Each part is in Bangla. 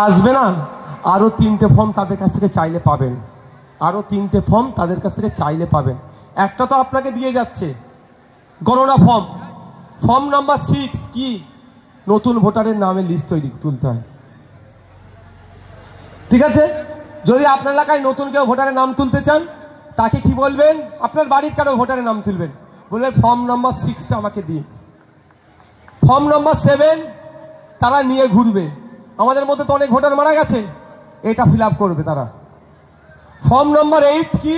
আসবে না, আরও 3টে ফর্ম তাদের কাছ থেকে চাইলে পাবেন, আরও 3টে ফর্ম তাদের কাছ থেকে চাইলে পাবেন। একটা তো আপনাকে দিয়ে যাচ্ছে গণনা ফর্ম, ফর্ম নাম্বার 6 কি নতুন ভোটারের নামের লিস্ট তুলতে হয়। ঠিক আছে, যদি আপনার এলাকায় নতুন কেউ ভোটারের নাম তুলতে চান তাকে কি বলবেন, আপনার বাড়ির কারো ভোটারের নাম তুলবেন, বলবেন ফর্ম নাম্বার 6টা আমাকে দিন। ফর্ম নাম্বার 7 তারা নিয়ে ঘুরবে, আমাদের মধ্যে তো অনেক ভোটার মারা গেছে, এটা ফিল আপ করবে তারা। ফর্ম নাম্বার 8 কি,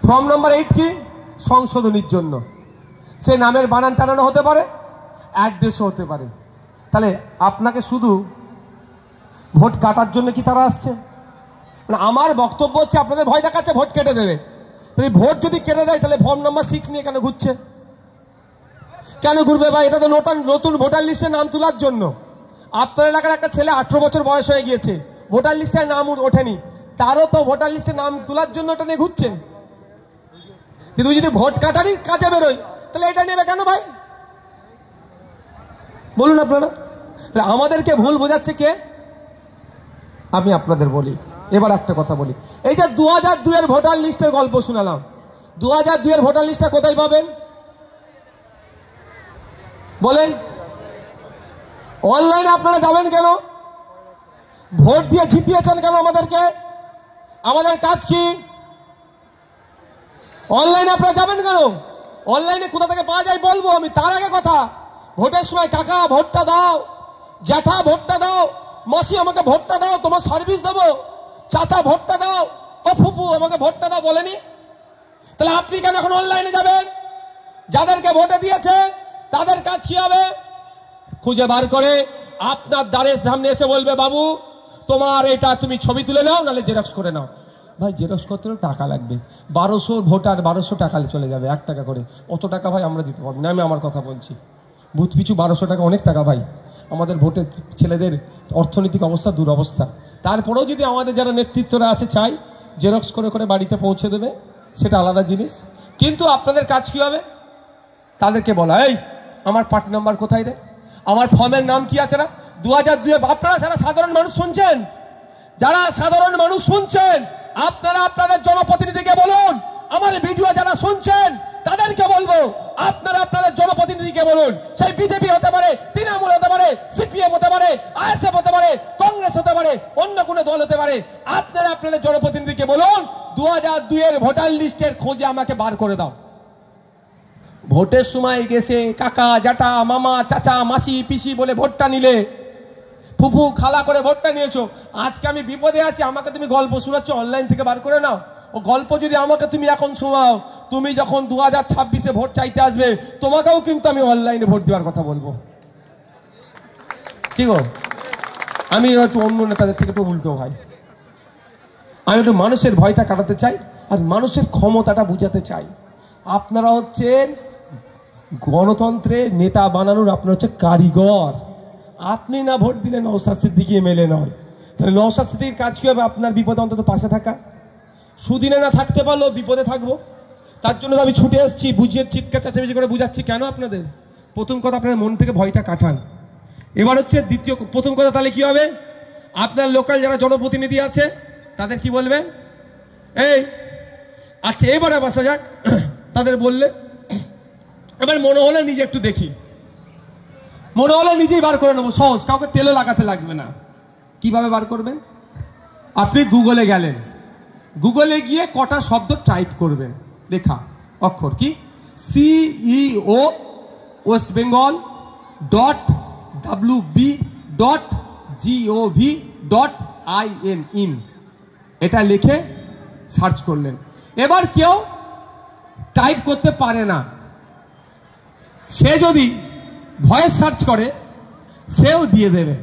ফর্ম নাম্বার 8 কি সংশোধনীর জন্য, সে নামের বানান টানানো হতে পারে, অ্যাড্রেসও হতে পারে। তাহলে আপনাকে শুধু ভোট কাটার জন্য কি তারা আসছে? আমার বক্তব্য হচ্ছে আপনাদের ভয় দেখাচ্ছে ভোট কেটে দেবে। তাহলে ভোট যদি কেটে দেয় তাহলে ফর্ম নাম্বার 6 নিয়ে কেন ঘুরছে, কেন ঘুরবে ভাই? এটা তো নতুন ভোটার লিস্টে নাম তোলার জন্য। আপনার এলাকার একটা ছেলে 18 বছর বয়স হয়ে গিয়েছে, ভোটার লিস্টে নাম ওঠেনি, তারও তো ভোটার লিস্টে নাম তোলার জন্য এটা নিয়ে ঘুরছে। কিন্তু যদি ভোট কাটারই কাজে বেরোয় তাহলে এটা নেবে কেন ভাই? বলুন আপনারা। আমাদেরকে ভুল বোঝাচ্ছে কে? আমি আপনাদের বলি, এবার একটা কথা বলি, এই যে 2002 এর ভোটার লিস্টের গল্প শুনালাম, 2002 এর ভোটার লিস্টটা কোথায় পাবেন বলেন? অনলাইনে আপনারা যাবেন কেন? ভোট দিয়ে জিতিয়েছেন কেন আমাদেরকে? আমাদের কাজ কি? অনলাইনে আপনারা যাবেন কেন? অনলাইনে কোথা থেকে পাওয়া যায় বলবো আমি, তার আগে কথা, ভোটের সময় কাকা ভোটটা দাও, জ্যাঠা ভোটটা দাও, মাসি আমাকে ভোটটা দাও, তোমার সার্ভিস দেবো, চাচা ভোটটা দাও, ও ফুপু আমাকে ভোটটা দাও বলেনি? তাহলে আপনি কেন এখন অনলাইনে যাবেন? যাদেরকে ভোটে দিয়েছেন তাদের কাজ কি হবে? খুঁজে বার করে আপনার দ্বারের সামনে এসে বলবে বাবু তোমার এটা তুমি ছবি তুলে নাও, নাহলে জেরক্স করে নাও। ভাই জেরক্স করতেও টাকা লাগবে, 1200 ভোটার 1200 টাকা চলে যাবে, 1 টাকা করে, অত টাকা ভাই আমরা দিতে পারবো না। আমি আমার কথা বলছি, বুথ পিছু 1200 টাকা অনেক টাকা ভাই। আমাদের ভোটের ছেলেদের অর্থনৈতিক অবস্থা দুরবস্থা, তারপরেও যদি আমাদের যারা নেতৃত্বরা আছে চাই জেরক্স করে করে বাড়িতে পৌঁছে দেবে, সেটা আলাদা জিনিস। কিন্তু আপনাদের কাজ কি হবে? তাদেরকে বলা, এই আমার পার্টি নাম্বার কোথায় রে, আমার ফর্মের নাম কি আছে না? 2002 আপনারা যারা সাধারণ মানুষ শুনছেন, যারা সাধারণ মানুষ শুনছেন, আপনারা আপনাদের জনপ্রতিনিধিকে বলুন, আমার ভিডিও যারা শুনছেন তাদেরকে বলবো, আপনারা আপনাদের জনপ্রতিনিধিকে বলুন, সেই বিজেপি হতে পারে, তৃণমূল হতে পারে, সিপিএম হতে পারে, আইএসএফ হতে পারে, কংগ্রেস হতে পারে, অন্য কোনো দল হতে পারে, আপনারা আপনাদের জনপ্রতিনিধিকে বলুন 2002 এর ভোটার লিস্টের খোঁজে আমাকে বার করে দাও। ভোটের সময় গেছে কাকা জ্যাঠা মামা চাচা মাসি পিসি বলে ভোটটা নিলে, ফুফু খালা করে ভোটটা নিয়েছো, আজকে আমি বিপদে আছি আমাকে তুমি গল্প শোনাচ্ছ অনলাইন থেকে বার করে নাও। ও গল্প যদি আমাকে তুমি এখন শোনাও, তুমি যখন 2026-এ ভোট চাইতে আসবে তোমাকেও কিন্তু আমি অনলাইনে ভোট দেওয়ার কথা বলবো। কি গো, আমি একটু অন্য নেতাদের থেকে একটু উল্টো ভাই, আমি একটু মানুষের ভয়টা কাটাতে চাই আর মানুষের ক্ষমতাটা বুঝাতে চাই। আপনারা হচ্ছেন গণতন্ত্রে নেতা বানানোর, আপনার হচ্ছে কারিগর। আপনি না ভোট দিলে নওশাদ সিদ্দিকী এমএলএ নয়, তাহলে নওশাদ সিদ্দিকীর কাজ কি হবে? আপনার বিপদে অন্তত পাশে থাকা। সুদিনে না থাকতে পারলেও বিপদে থাকবো, তার জন্য আমি ছুটে এসেছি, বুঝিয়ে চিৎকার চেঁচামেচি করে বুঝাচ্ছি কেন আপনাদের। প্রথম কথা, আপনার মন থেকে ভয়টা কাটান। এবার হচ্ছে দ্বিতীয়, প্রথম কথা তাহলে কি হবে? আপনার লোকাল যারা জনপ্রতিনিধি আছে তাদের কি বলবেন? এই আচ্ছা এবারে বসা যাক, তাদের বললে এবার মনে হলে নিজে একটু দেখি, মনে হলে নিজেই বার করে নেবো, সহজ, কাউকে তেলও লাগাতে লাগবে না। কিভাবে বার করবেন? আপনি গুগলে গেলেন, গুগলে গিয়ে কটা শব্দ টাইপ করবেন, লেখা অক্ষর কি CEO ওয়েস্ট বেঙ্গল .wb.gov.in এটা লিখে সার্চ করলেন। এবার কেউ টাইপ করতে পারে না, সে যদি ভয়েস সার্চ করে সেও দিয়ে দেবে।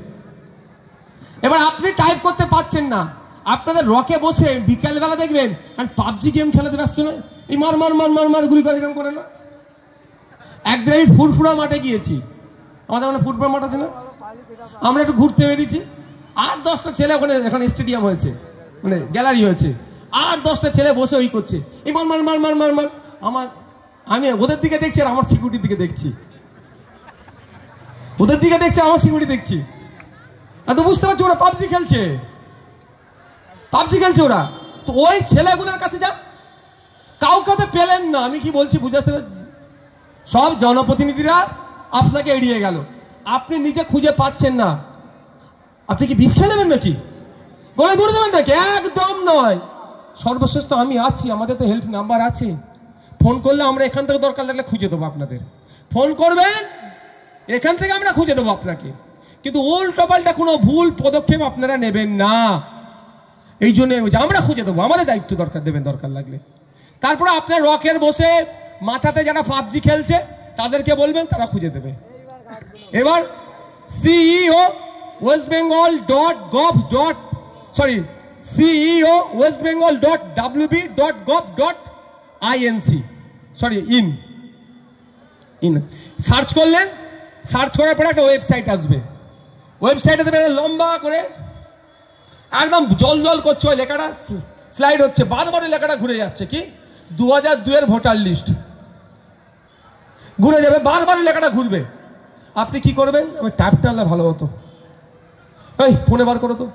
এবার আপনি টাইপ করতে পারছেন না, আপনাদের রকে বসে বিকালবেলা দেখবেন আর পাবজি গেম খেলাতে ব্যস্ত নয়, এই মার মার মার মার মার গুলি করে এরকম করে না। একদিন আমি ফুরফুরা মাঠে গিয়েছি, আমাদের মানে ফুরফুরা মাঠ আছে না, আমরা একটু ঘুরতে বেরিয়েছি, 8-10টা ছেলে ওখানে, এখন স্টেডিয়াম হয়েছে মানে গ্যালারি হয়েছে, 8-10টা ছেলে বসে ওই করছে, এই মার মার মার মার মার মার। আমি ওদের দিকে দেখছি আর আমার সিকিউরিটির দিকে দেখছি, ওদের দিকে দেখছি আমার সিকিউরিটি দেখছি, আর তো বুঝতে পারছি ওরা পাবজি খেলছে, পাবজি খেলছে ওরা। তো ওই ছেলেগুলোর কাছে যা, কাউকে তো পেলেন না। আমি কি বলছি বুঝাতে পারছি? সব জনপ্রতিনিধিরা আপনাকে এড়িয়ে গেল, আপনি নিজে খুঁজে পাচ্ছেন না। আপনি কি বিষ খেয়ে নেবেন নাকি? গলে ধরে দেবেন নাকি? একদম নয়। সর্বশেষ তো আমি আছি, আমাদের তো হেল্প নাম্বার আছে, ফোন করলে আমরা এখান থেকে দরকার লাগলে খুঁজে দেবো আপনাদের। ফোন করবেন, এখান থেকে আমরা খুঁজে দেবো আপনাকে। কিন্তু উল্টোপাল্টা কোনো ভুল পদক্ষেপ আপনারা নেবেন না। এই জন্য আমরা খুঁজে দেবো, আমাদের দায়িত্ব দরকার দেবেন দরকার লাগলে। তারপরে আপনার রকের বসে মাচাতে যারা পাবজি খেলছে তাদেরকে বলবেন, তারা খুঁজে দেবে। এবার CEO westbengal.wb.gov.in সার্চ করলেন, সার্চ করার পরে একটা ওয়েবসাইট আসবে। ওয়েবসাইটে দেবেন লম্বা করে, একদম জল জল করছে, ওই লেখাটা স্লাইড হচ্ছে, বারবার লেখাটা ঘুরে যাচ্ছে। কি 2002 ভোটার লিস্ট ঘুরে যাবে, বারবার লেখাটা ঘুরবে। আপনি কি করবেন? আমি ট্যাপ টানলে ভালো হতো। এই ফোনে বার করো তো।